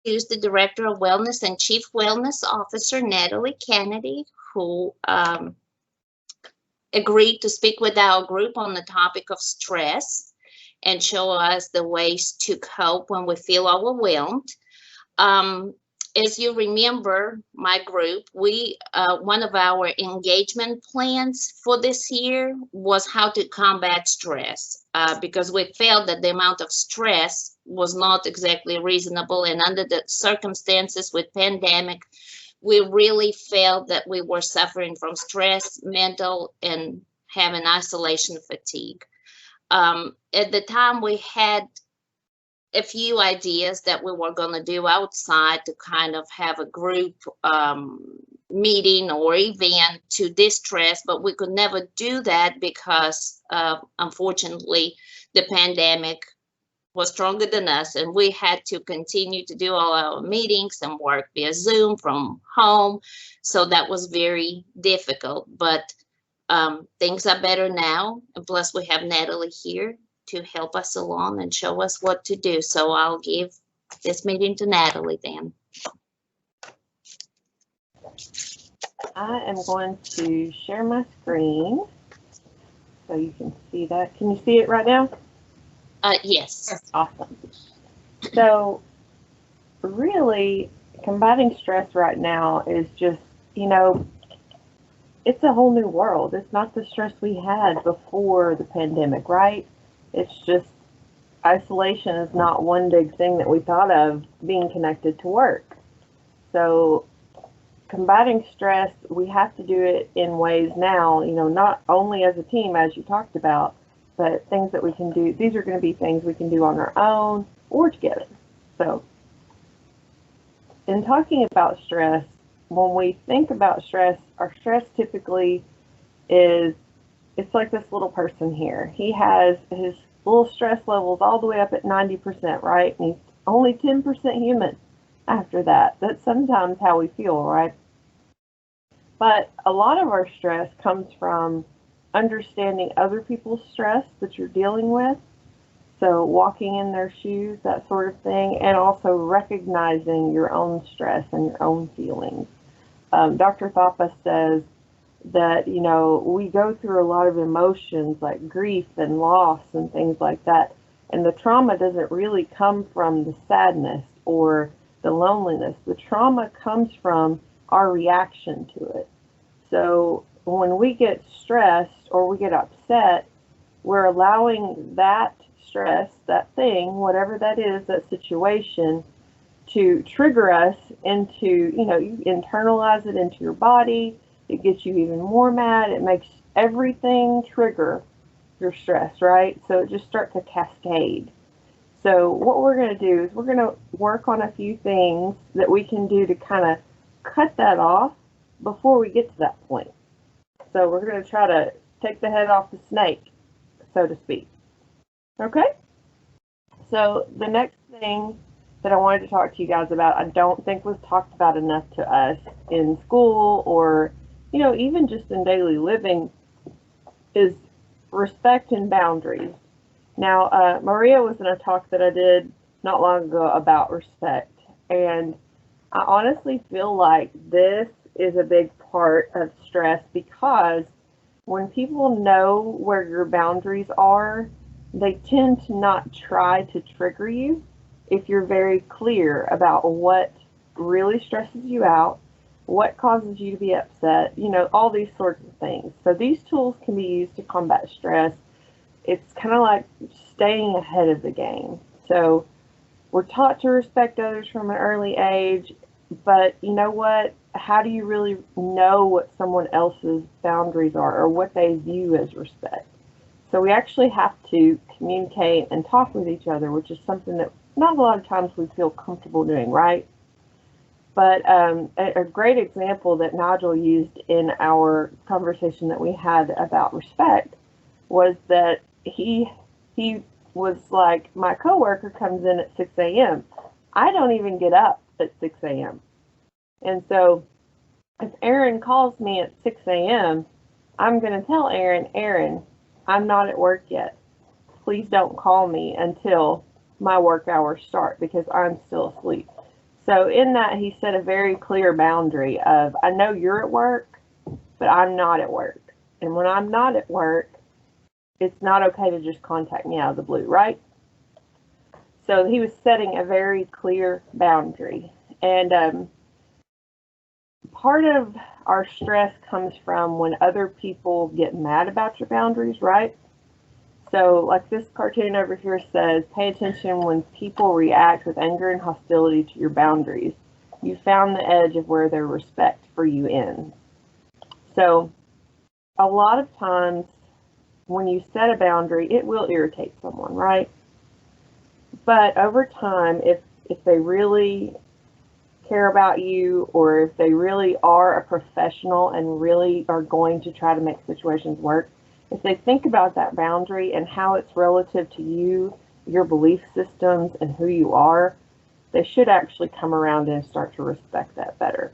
introduce the Director of Wellness and Chief Wellness Officer, Natalie Cannady, who agreed to speak with our group on the topic of stress and show us the ways to cope when we feel overwhelmed. Um, as you remember, my group, we one of our engagement plans for this year was how to combat stress, because we felt that the amount of stress was not exactly reasonable, and under the circumstances with pandemic, we really felt that we were suffering from stress, mental, and having isolation fatigue. At the time, we had a few ideas that we were going to do outside to kind of have a group meeting or event to distress, but we could never do that because, unfortunately, the pandemic was stronger than us, and we had to continue to do all our meetings and work via Zoom from home. So that was very difficult, but things are better now. And plus, we have Natalie here to help us along and show us what to do. So I'll give this meeting to Natalie then. I am going to share my screen so you can see that. Can you see it right now? Yes. Awesome. So really, combating stress right now is just, it's a whole new world. It's not the stress we had before the pandemic, right? It's just isolation is not one big thing that we thought of being connected to work. So combating stress, we have to do it in ways now, not only as a team, as you talked about, but things that we can do. These are going to be things we can do on our own or together. So in talking about stress, when we think about stress, our stress typically is, it's like this little person here. He has his little stress levels all the way up at 90%, right? And he's only 10% human after that. That's sometimes how we feel, right? But a lot of our stress comes from understanding other people's stress that you're dealing with. So walking in their shoes, that sort of thing, and also recognizing your own stress and your own feelings. Dr. Thapa says that, we go through a lot of emotions like grief and loss and things like that. And the trauma doesn't really come from the sadness or the loneliness. The trauma comes from our reaction to it. So when we get stressed or we get upset, we're allowing that stress, that thing, whatever that is, that situation, to trigger us into, you internalize it into your body. It gets you even more mad. It makes everything trigger your stress, right? So it just starts to cascade. So what we're going to do is we're going to work on a few things that we can do to kind of cut that off before we get to that point. So we're going to try to take the head off the snake, so to speak. Okay? So the next thing that I wanted to talk to you guys about, I don't think was talked about enough to us in school or, even just in daily living, is respect and boundaries. Now, Maria was in a talk that I did not long ago about respect, and I honestly feel like this is a big part of stress because when people know where your boundaries are, they tend to not try to trigger you if you're very clear about what really stresses you out, what causes you to be upset, all these sorts of things. So these tools can be used to combat stress. It's kind of like staying ahead of the game. So we're taught to respect others from an early age, but you know what? How do you really know what someone else's boundaries are or what they view as respect? So we actually have to communicate and talk with each other, which is something that not a lot of times we feel comfortable doing, right? But a great example that Nigel used in our conversation that we had about respect was that he was like, my coworker comes in at 6 a.m. I don't even get up at 6 a.m. And so if Aaron calls me at 6 a.m., I'm going to tell Aaron, I'm not at work yet. Please don't call me until my work hours start because I'm still asleep. So in that, he set a very clear boundary of, I know you're at work, but I'm not at work. And when I'm not at work, it's not okay to just contact me out of the blue, right? So he was setting a very clear boundary. And part of our stress comes from when other people get mad about your boundaries, right? So like this cartoon over here says, pay attention when people react with anger and hostility to your boundaries. You found the edge of where their respect for you ends. So a lot of times when you set a boundary, it will irritate someone, right? But over time, if they really care about you, or if they really are a professional and really are going to try to make situations work, if they think about that boundary and how it's relative to you, your belief systems, and who you are, they should actually come around and start to respect that better.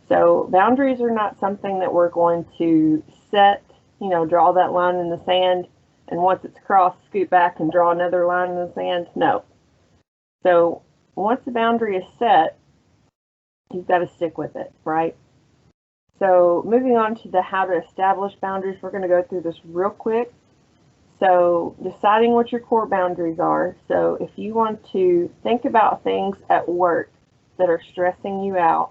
So boundaries are not something that we're going to set, draw that line in the sand, and once it's crossed, scoot back and draw another line in the sand. No. So once the boundary is set, you've got to stick with it, right? So moving on to the how to establish boundaries, we're going to go through this real quick. So deciding what your core boundaries are. So if you want to think about things at work that are stressing you out,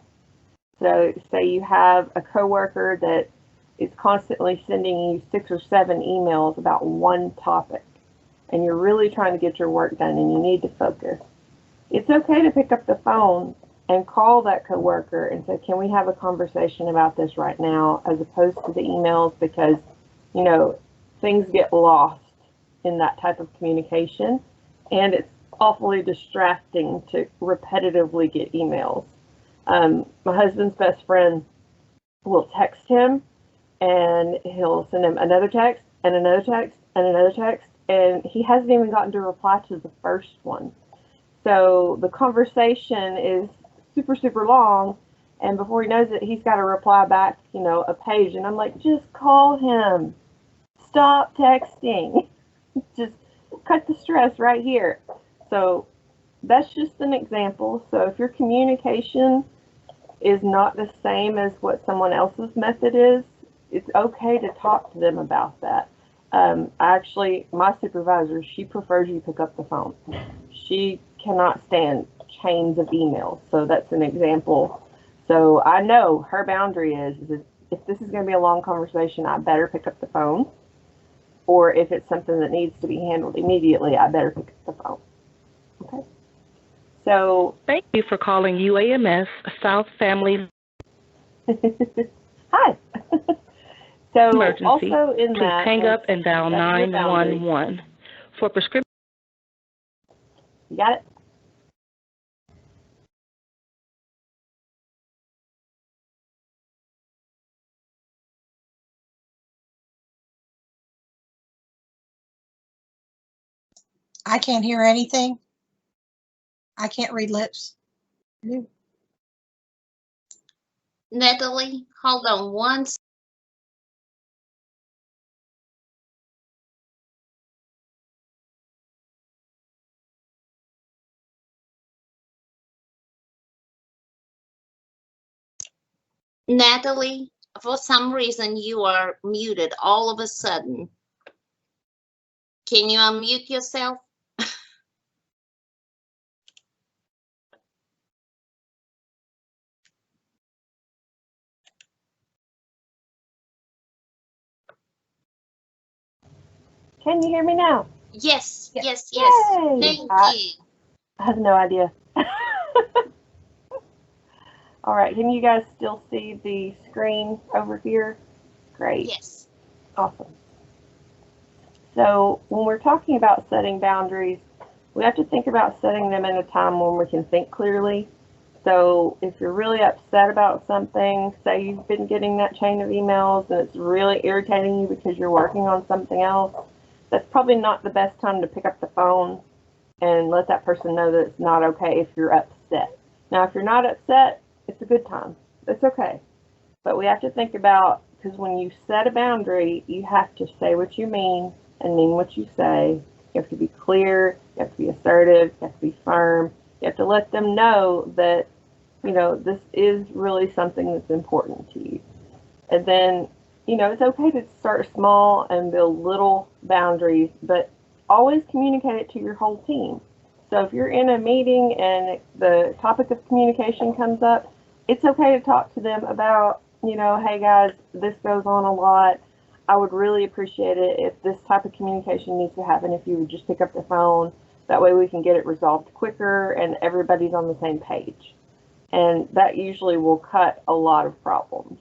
so say you have a coworker that is constantly sending you 6 or 7 emails about one topic, and you're really trying to get your work done and you need to focus. It's okay to pick up the phone and call that coworker and say, can we have a conversation about this right now, as opposed to the emails, because, things get lost in that type of communication, and it's awfully distracting to repetitively get emails. My husband's best friend will text him, and he'll send him another text and another text and another text, and he hasn't even gotten to reply to the first one. So the conversation is super, super long, and before he knows it, he's got to reply back, a page, and I'm like, just call him. Stop texting. Just cut the stress right here. So that's just an example. So if your communication is not the same as what someone else's method is, it's okay to talk to them about that. Actually, my supervisor, she prefers you pick up the phone. She cannot stand chains of emails. So that's an example. So I know her boundary is if this is going to be a long conversation, I better pick up the phone. Or if it's something that needs to be handled immediately, I better pick up the phone. Okay. So thank you for calling UAMS South Family. Hi. So Emergency. Also in Please that, hang up and dial 911 for prescription. You got it? I can't hear anything. I can't read lips. Natalie, hold on one second. Natalie, for some reason you are muted all of a sudden. Can you unmute yourself? Can you hear me now? Yes. Yay. Thank you. I have no idea. All right, can you guys still see the screen over here? Great. Yes. Awesome. So when we're talking about setting boundaries, we have to think about setting them in a time when we can think clearly. So if you're really upset about something, say you've been getting that chain of emails and it's really irritating you because you're working on something else, that's probably not the best time to pick up the phone and let that person know that it's not okay if you're upset. Now, if you're not upset, it's a good time. It's okay. But we have to think about, because when you set a boundary, you have to say what you mean and mean what you say. You have to be clear, you have to be assertive, you have to be firm, You have to let them know that, you know, this is really something that's important to you. And then, you know, it's okay to start small and build little boundaries, but always communicate it to your whole team. So if you're in a meeting and the topic of communication comes up, it's okay to talk to them about, you know, hey guys, this goes on a lot. I would really appreciate it if this type of communication needs to happen, if you would just pick up the phone. That way we can get it resolved quicker and everybody's on the same page. And that usually will cut a lot of problems.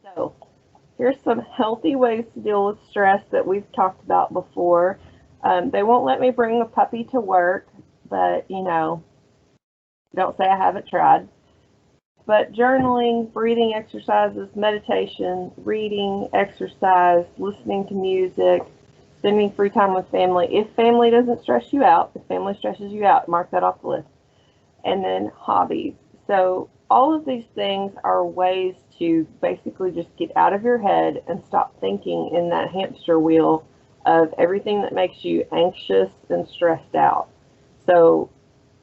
So here's some healthy ways to deal with stress that we've talked about before. They won't let me bring a puppy to work, but, you know, don't say I haven't tried. But journaling, breathing exercises, meditation, reading, exercise, listening to music, spending free time with family. If family doesn't stress you out, if family stresses you out, mark that off the list. And then hobbies. So all of these things are ways to basically just get out of your head and stop thinking in that hamster wheel of everything that makes you anxious and stressed out. So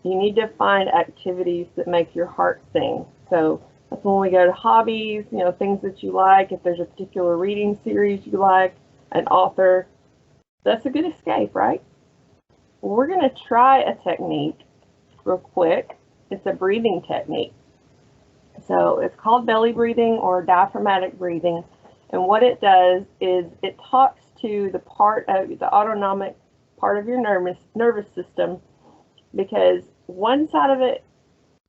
you need to find activities that make your heart sing. So that's when we go to hobbies, you know, things that you like. If there's a particular reading series you like, an author, that's a good escape, right? Well, we're going to try a technique real quick. It's a breathing technique. So it's called belly breathing or diaphragmatic breathing. And what it does is it talks to the part of the autonomic part of your nervous system, because one side of it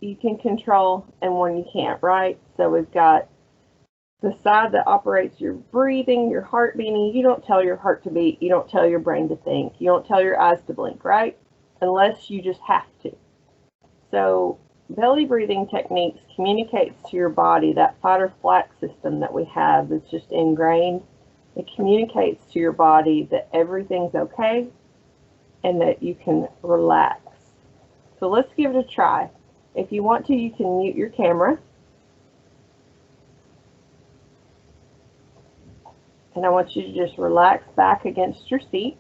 you can control and one you can't, right? So we've got the side that operates your breathing, your heart beating. You don't tell your heart to beat. You don't tell your brain to think. You don't tell your eyes to blink, right? Unless you just have to. So belly breathing techniques communicates to your body, that fight or flight system that we have that's just ingrained. It communicates to your body that everything's okay and that you can relax. So let's give it a try. If you want to, you can mute your camera. And I want you to just relax back against your seat.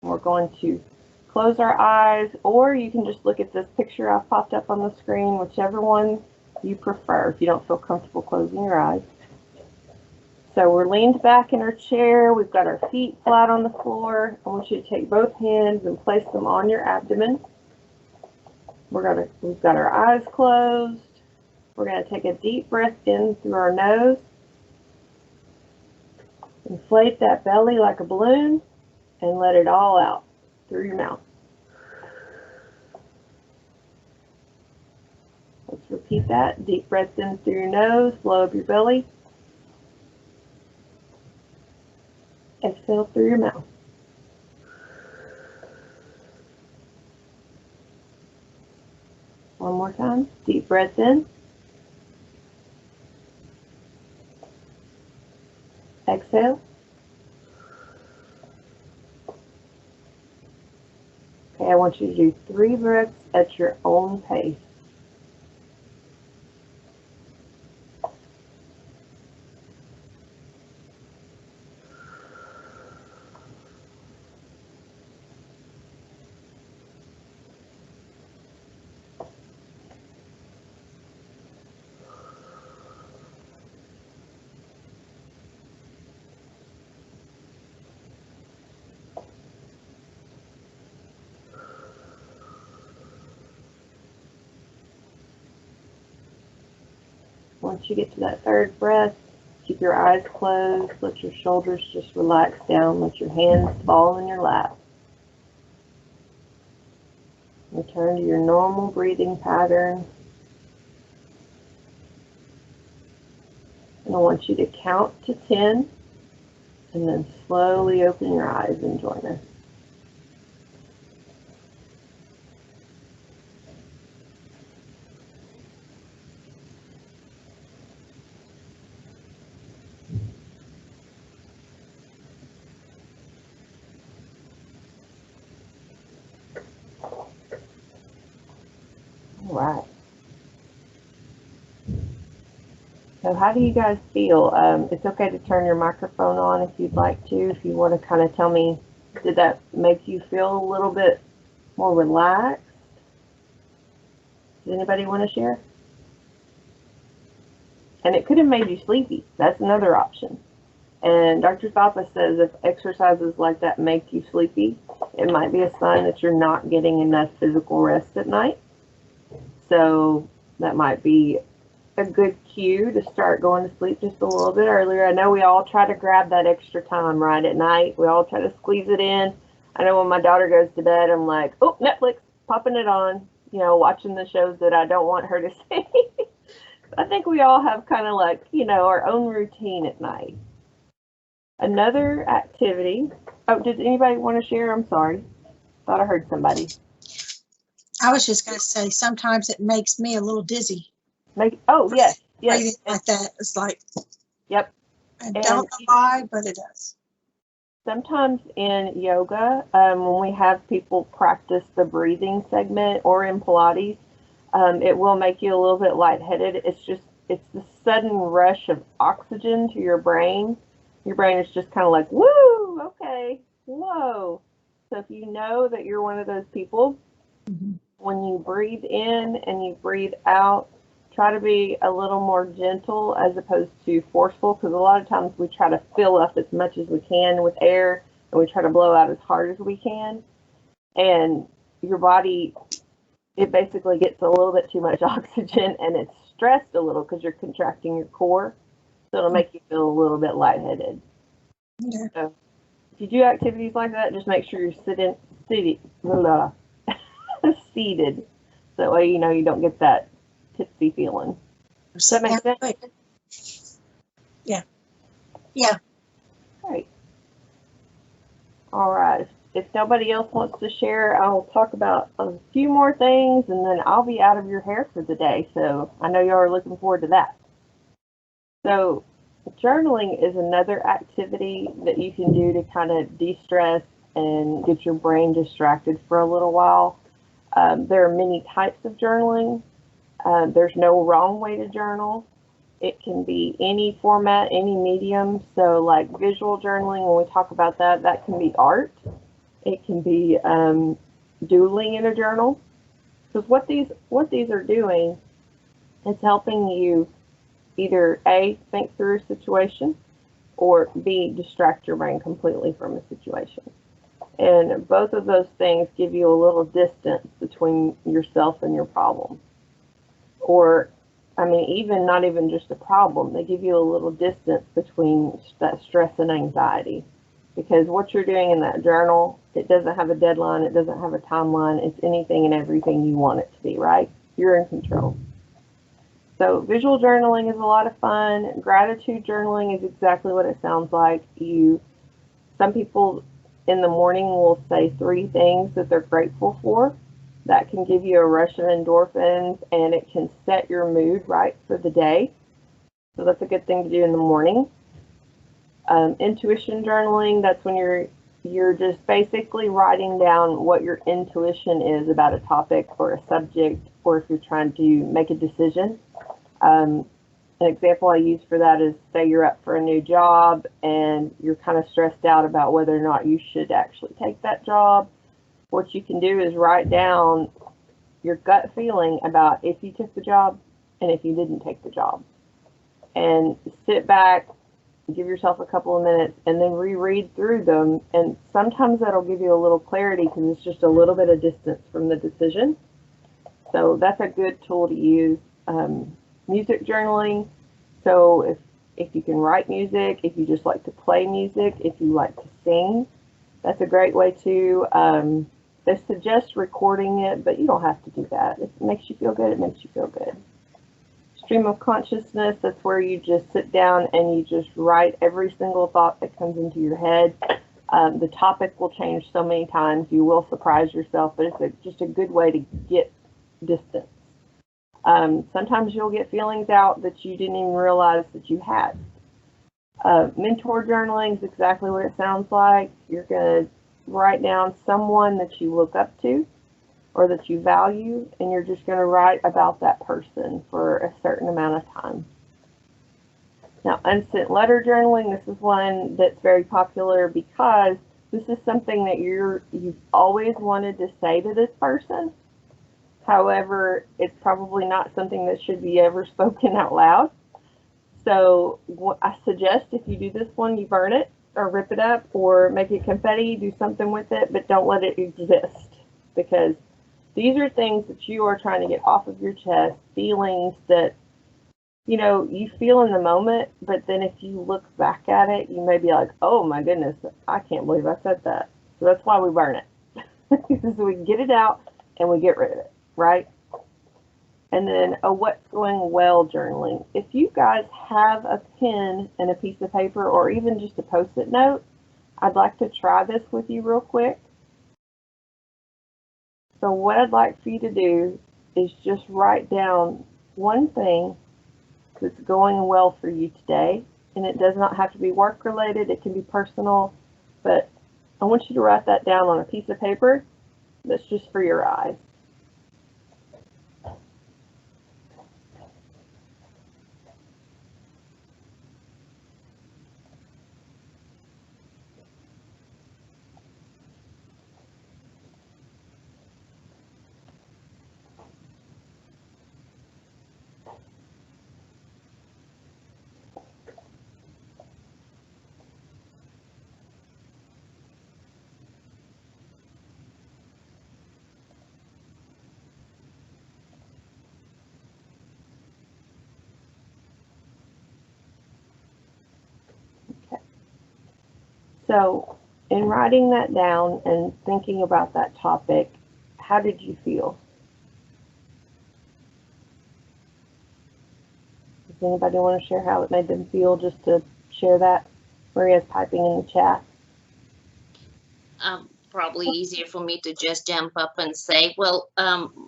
We're going to close our eyes, or you can just look at this picture I've popped up on the screen, whichever one you prefer, if you don't feel comfortable closing your eyes. So we're leaned back in our chair. We've got our feet flat on the floor. I want you to take both hands and place them on your abdomen. We've got our eyes closed. We're going to take a deep breath in through our nose. Inflate that belly like a balloon and let it all out through your mouth. Let's repeat that. Deep breath in through your nose, blow up your belly. Exhale through your mouth. One more time. Deep breath in. Exhale. Okay, I want you to do 3 breaths at your own pace. Once you get to that 3rd breath, keep your eyes closed. Let your shoulders just relax down. Let your hands fall in your lap. Return to your normal breathing pattern. And I want you to count to 10 and then slowly open your eyes and join us. All right. So how do you guys feel? It's okay to turn your microphone on if you'd like to, if you want to kind of tell me Did that make you feel a little bit more relaxed? Does anybody want to share? And it could have made you sleepy. That's another option. And Dr. Thapa says if exercises like that make you sleepy, it might be a sign that you're not getting enough physical rest at night. So that might be a good cue to start going to sleep just a little bit earlier. I know we all try to grab that extra time right at night. We all try to squeeze it in. I know when my daughter goes to bed, I'm like, oh, Netflix, popping it on, you know, watching the shows that I don't want her to see. I think we all have kind of like, you know, our own routine at night. Another activity. Oh, did anybody want to share? I'm sorry. Thought I heard somebody. I was just going to say, sometimes it makes me a little dizzy. Oh, yes. Breathing like that. It's like, yep. I don't know why, but it does. Sometimes in yoga, when we have people practice the breathing segment or in Pilates, it will make you a little bit lightheaded. It's the sudden rush of oxygen to your brain. Your brain is just kind of like, woo, okay, whoa. So if you know that you're one of those people, when you breathe in and you breathe out, try to be a little more gentle as opposed to forceful, because a lot of times we try to fill up as much as we can with air and we try to blow out as hard as we can. And your body, it basically gets a little bit too much oxygen and it's stressed a little because you're contracting your core. So it'll make you feel a little bit lightheaded. Yeah. So if you do activities like that, just make sure you're seated. Seated. So that way, you know, you don't get that tipsy feeling. Does that make sense? Yeah. Yeah. Great. All right. If nobody else wants to share, I'll talk about a few more things and then I'll be out of your hair for the day. So I know y'all are looking forward to that. So journaling is another activity that you can do to kind of de-stress and get your brain distracted for a little while. There are many types of journaling. There's no wrong way to journal. It can be any format, any medium. So like visual journaling, when we talk about that, that can be art. It can be doodling in a journal. Because what these are doing is helping you either A, think through a situation, or B, distract your brain completely from a situation. And both of those things give you a little distance between yourself and your problem. Or, I mean, even not even just a problem, they give you a little distance between that stress and anxiety. Because what you're doing in that journal, it doesn't have a deadline, it doesn't have a timeline, it's anything and everything you want it to be, right? You're in control. So visual journaling is a lot of fun. Gratitude journaling is exactly what it sounds like. Some people in the morning will say 3 things that they're grateful for. That can give you a rush of endorphins and it can set your mood right for the day. So that's a good thing to do in the morning. Intuition journaling, that's when you're just basically writing down what your intuition is about a topic or a subject, or if you're trying to make a decision. An example I use for that is, say you're up for a new job and you're kind of stressed out about whether or not you should actually take that job. What you can do is write down your gut feeling about if you took the job and if you didn't take the job. And sit back, give yourself a couple of minutes, and then reread through them. And sometimes that'll give you a little clarity because it's just a little bit of distance from the decision. So that's a good tool to use. Music journaling. So if you can write music, if you just like to play music, if you like to sing, that's a great way to. They suggest recording it, but you don't have to do that. If it makes you feel good, it makes you feel good. Stream of consciousness, that's where you just sit down and you just write every single thought that comes into your head. The topic will change so many times. You will surprise yourself, but it's just a good way to get distance. Sometimes you'll get feelings out that you didn't even realize that you had. Mentor journaling is exactly what it sounds like. You're going to write down someone that you look up to or that you value, and you're just going to write about that person for a certain amount of time. Now, unsent letter journaling, this is one that's very popular because This is something that you've always wanted to say to this person. However, it's probably not something that should be ever spoken out loud. So what I suggest, if you do this one, you burn it or rip it up or make it confetti, do something with it, but don't let it exist, because these are things that you are trying to get off of your chest, feelings that, you know, you feel in the moment, but then if you look back at it, you may be like, oh my goodness, I can't believe I said that. So that's why we burn it. Because we get it out and we get rid of it, right? And then a what's going well journaling. If you guys have a pen and a piece of paper or even just a Post-it note, I'd like to try this with you real quick. So what I'd like for you to do is just write down one thing that's going well for you today. And it does not have to be work related, it can be personal, but I want you to write that down on a piece of paper that's just for your eyes. So in writing that down and thinking about that topic, how did you feel? Does anybody want to share how it made them feel, just to share that? Maria's typing in the chat. Probably easier for me to just jump up and say, well,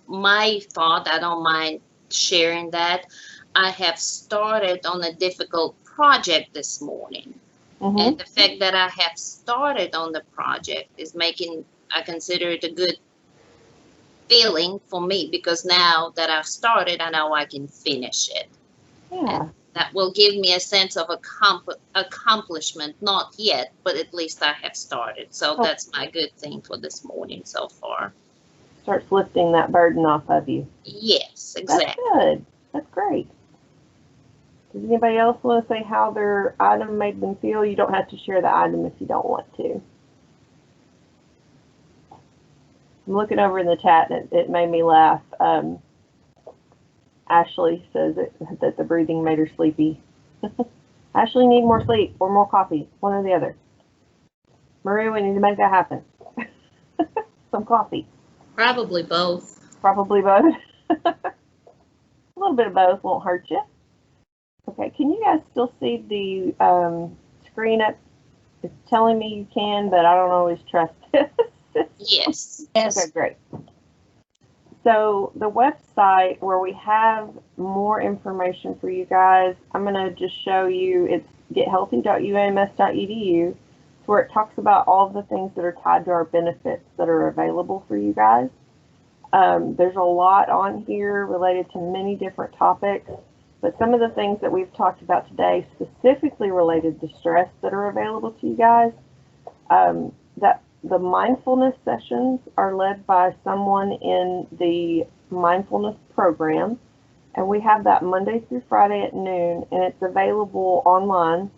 my thought, I don't mind sharing that. I have started on a difficult project this morning. Mm-hmm. And the fact that I have started on the project is making, I consider it a good feeling for me, because now that I've started, I know I can finish it. Yeah. And that will give me a sense of accomplishment, not yet, but at least I have started. So that's my good thing for this morning so far. Starts lifting that burden off of you. Yes, exactly. That's good. That's great. Does anybody else want to say how their item made them feel? You don't have to share the item if you don't want to. I'm looking over in the chat and it made me laugh. Ashley says that the breathing made her sleepy. Ashley, need more sleep or more coffee, one or the other. Maria, we need to make that happen. Some coffee. Probably both. Probably both. A little bit of both won't hurt you. Okay, can you guys still see the screen up? It's telling me you can, but I don't always trust this. Yes. Yes. Okay, great. So the website where we have more information for you guys, I'm going to just show you. It's gethealthy.uams.edu. It's where it talks about all of the things that are tied to our benefits that are available for you guys. There's a lot on here related to many different topics, but some of the things that we've talked about today specifically related to stress that are available to you guys, that the mindfulness sessions are led by someone in the mindfulness program, and we have that Monday through Friday at noon, and it's available online.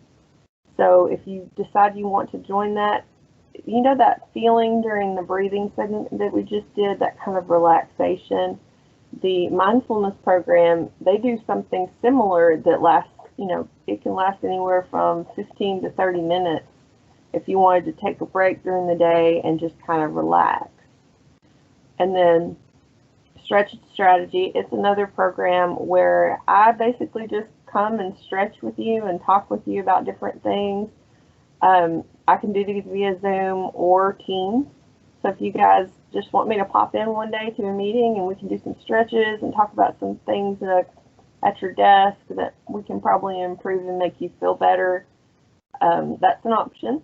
So if you decide you want to join that, you know that feeling during the breathing segment that we just did, that kind of relaxation, the mindfulness program, they do something similar that lasts, you know, it can last anywhere from 15 to 30 minutes if you wanted to take a break during the day and just kind of relax. And then Stretch Strategy, it's another program where I basically just come and stretch with you and talk with you about different things. I can do these via Zoom or Teams. So if you guys just want me to pop in one day to a meeting and we can do some stretches and talk about some things at your desk that we can probably improve and make you feel better, that's an option.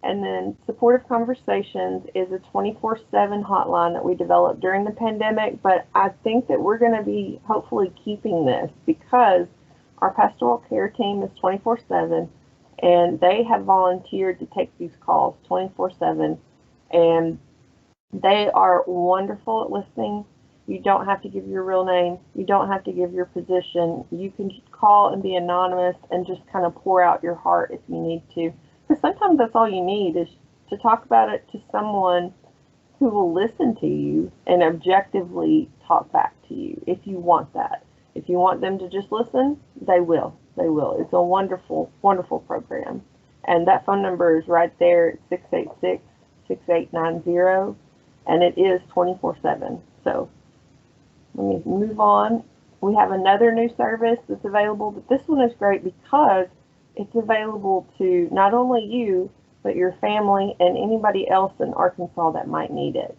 And then Supportive Conversations is a 24/7 hotline that we developed during the pandemic, but I think that we're going to be hopefully keeping this because our pastoral care team is 24/7, and they have volunteered to take these calls 24/7, and they are wonderful at listening. You don't have to give your real name. You don't have to give your position. You can call and be anonymous and just kind of pour out your heart if you need to. Because sometimes that's all you need is to talk about it to someone who will listen to you and objectively talk back to you if you want that. If you want them to just listen, they will. They will. It's a wonderful, wonderful program. And that phone number is right there at 686-6890, and it is 24/7. So let me move on. We have another new service that's available, but this one is great because it's available to not only you, but your family and anybody else in Arkansas that might need it.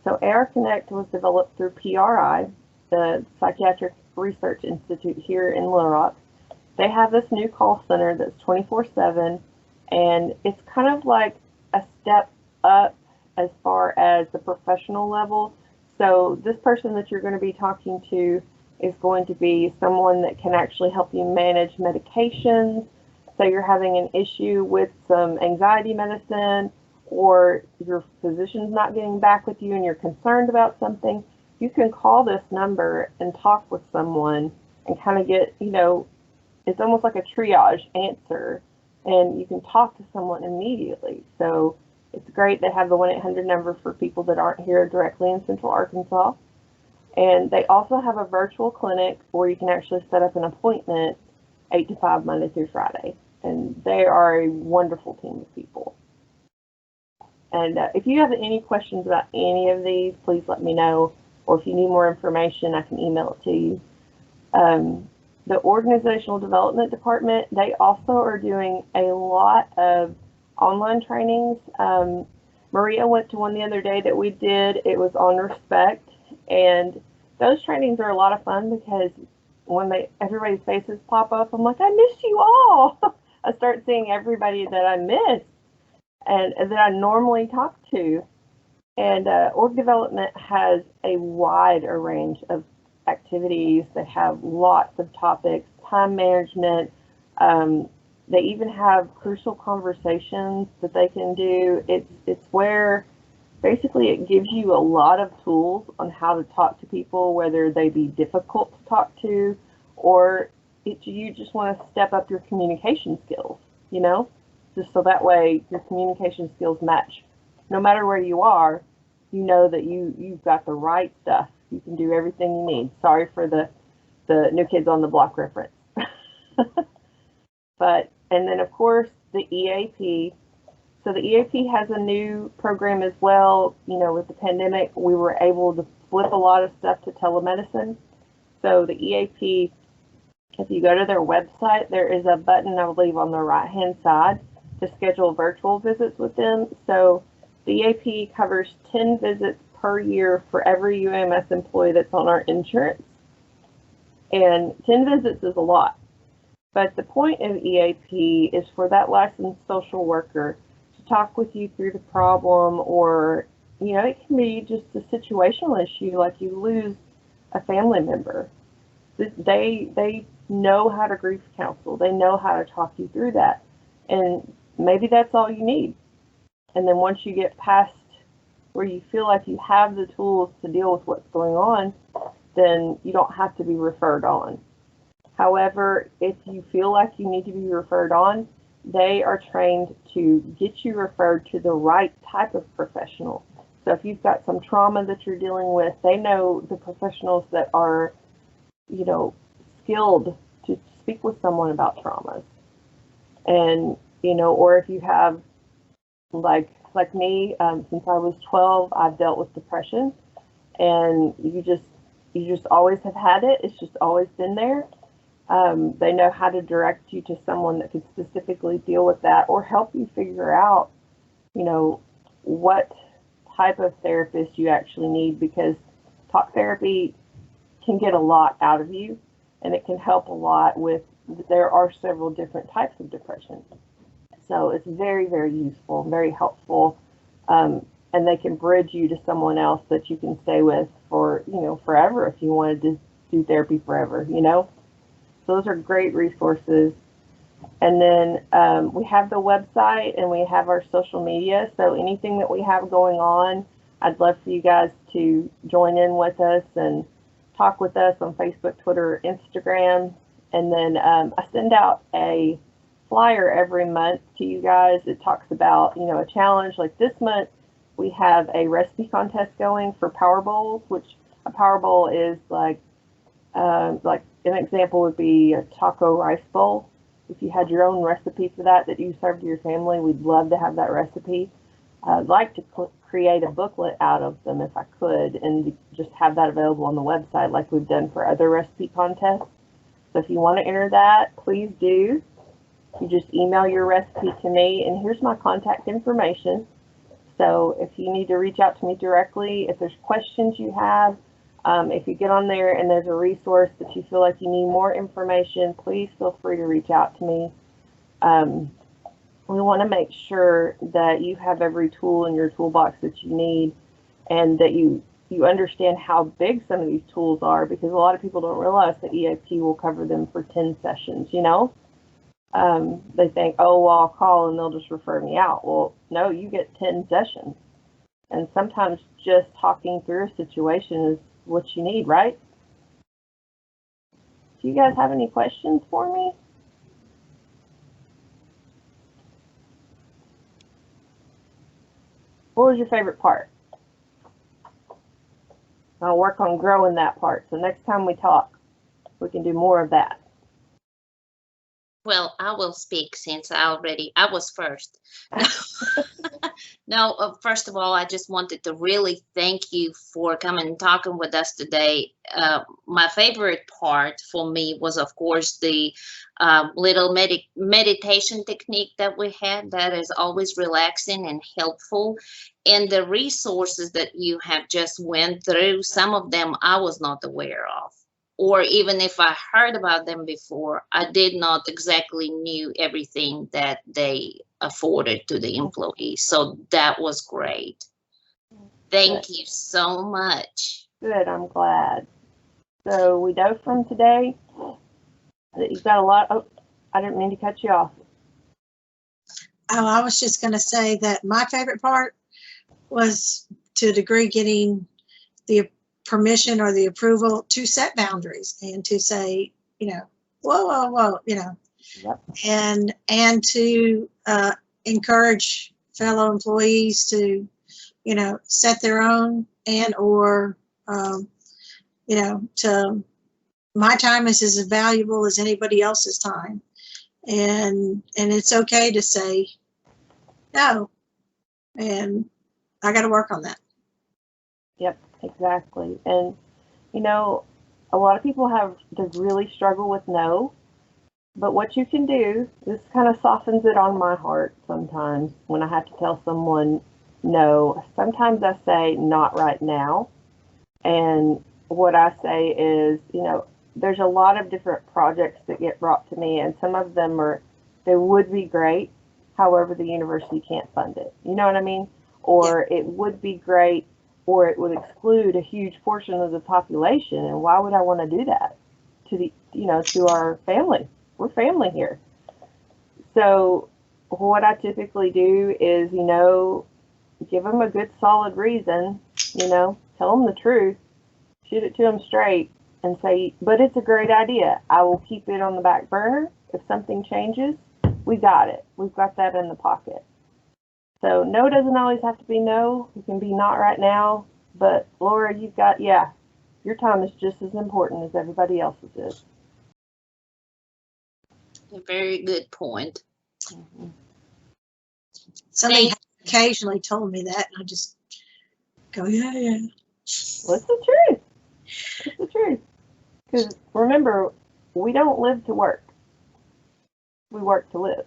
So AR Connect was developed through PRI, the Psychiatric Research Institute here in Little Rock. They have this new call center that's 24/7, and it's kind of like a step up as far as the professional level. So this person that you're going to be talking to is going to be someone that can actually help you manage medications. So you're having an issue with some anxiety medicine, or your physician's not getting back with you and you're concerned about something, you can call this number and talk with someone and kind of get, it's almost like a triage answer, and you can talk to someone immediately. So it's great. They have the 1-800 number for people that aren't here directly in Central Arkansas. And they also have a virtual clinic where you can actually set up an appointment 8 to 5 Monday through Friday. And they are a wonderful team of people. And if you have any questions about any of these, please let me know. Or if you need more information, I can email it to you. The Organizational Development Department, they also are doing a lot of online trainings. Maria went to one the other day that we did. It was on respect, and those trainings are a lot of fun because when everybody's faces pop up, I'm like, I missed you all. I start seeing everybody that I missed and that I normally talk to. And org development has a wide range of activities. They have lots of topics, time management. They even have crucial conversations that they can do. It's where basically it gives you a lot of tools on how to talk to people, whether they be difficult to talk to, or you just want to step up your communication skills, just so that way your communication skills match. No matter where you are, you know that you've got the right stuff. You can do everything you need. Sorry for the New Kids on the Block reference. And then of course the EAP. So the EAP has a new program as well. With the pandemic, we were able to flip a lot of stuff to telemedicine. So the EAP, if you go to their website, there is a button, I believe, on the right-hand side to schedule virtual visits with them. So the EAP covers 10 visits per year for every UAMS employee that's on our insurance. And 10 visits is a lot. But the point of EAP is for that licensed social worker to talk with you through the problem, or, it can be just a situational issue, like you lose a family member. They know how to grief counsel. They know how to talk you through that. And maybe that's all you need. And then once you get past where you feel like you have the tools to deal with what's going on, then you don't have to be referred on. However, if you feel like you need to be referred on, they are trained to get you referred to the right type of professional. So if you've got some trauma that you're dealing with, they know the professionals that are, skilled to speak with someone about traumas. And, or if you have, like me, since I was 12, I've dealt with depression, and you just always have had it. It's just always been there. They know how to direct you to someone that can specifically deal with that, or help you figure out, what type of therapist you actually need, because talk therapy can get a lot out of you, and it can help a lot with, there are several different types of depression. So it's very, very useful, very helpful. And they can bridge you to someone else that you can stay with for, forever, if you wanted to do therapy forever, So those are great resources. And then we have the website and we have our social media. So anything that we have going on, I'd love for you guys to join in with us and talk with us on Facebook, Twitter, Instagram. And then I send out a flyer every month to you guys. It talks about, you know, a challenge. Like this month, we have a recipe contest going for Power Bowls, which a Power Bowl is like an example would be a taco rice bowl. If you had your own recipe for that you served to your family, we'd love to have that recipe. I'd like to create a booklet out of them if I could, and just have that available on the website like we've done for other recipe contests. So if you want to enter that, please do. You just email your recipe to me, and here's my contact information. So if you need to reach out to me directly, if there's questions you have, if you get on there and there's a resource that you feel like you need more information, please feel free to reach out to me. We want to make sure that you have every tool in your toolbox that you need, and that you understand how big some of these tools are, because a lot of people don't realize that EAP will cover them for 10 sessions, you know? They think, oh, well, I'll call and they'll just refer me out. Well, no, you get 10 sessions. And sometimes just talking through a situation is what you need, right? Do you guys have any questions for me? What was your favorite part? I'll work on growing that part. So next time we talk, we can do more of that. Well, I will speak since I was first. No, first of all, I just wanted to really thank you for coming and talking with us today. My favorite part for me was, of course, the little meditation technique that we had that is always relaxing and helpful. And the resources that you have just went through, some of them I was not aware of. Or even if I heard about them before, I did not exactly knew everything that they afforded to the employees. So that was great. Thank you so much. Good, I'm glad. So we know from today that you've got a lot. Oh, I didn't mean to cut you off. Oh, I was just going to say that my favorite part was, to a degree, getting the permission or the approval to set boundaries and to say, you know, whoa, you know, Yep. and to encourage fellow employees to, you know, set their own and or, you know, to my time is as valuable as anybody else's time. And it's okay to say no. And I got to work on that. Yep, exactly. And, you know, a lot of people really struggle with no. But what you can do, this kind of softens it on my heart sometimes when I have to tell someone no. Sometimes I say not right now. And what I say is, you know, there's a lot of different projects that get brought to me, and some of them they would be great. However, the university can't fund it. You know what I mean? Or it would be great, or it would exclude a huge portion of the population. And why would I want to do that to our family? We're family here. So what I typically do is, you know, give them a good solid reason, you know, tell them the truth, shoot it to them straight, and say, but it's a great idea. I will keep it on the back burner. If something changes, we got it. We've got that in the pocket. So no doesn't always have to be no. It can be not right now. But Laura, your time is just as important as everybody else's is. A very good point. Mm-hmm. Somebody occasionally told me that, and I just go, yeah. What's the truth? It's the truth. Because remember, we don't live to work. We work to live.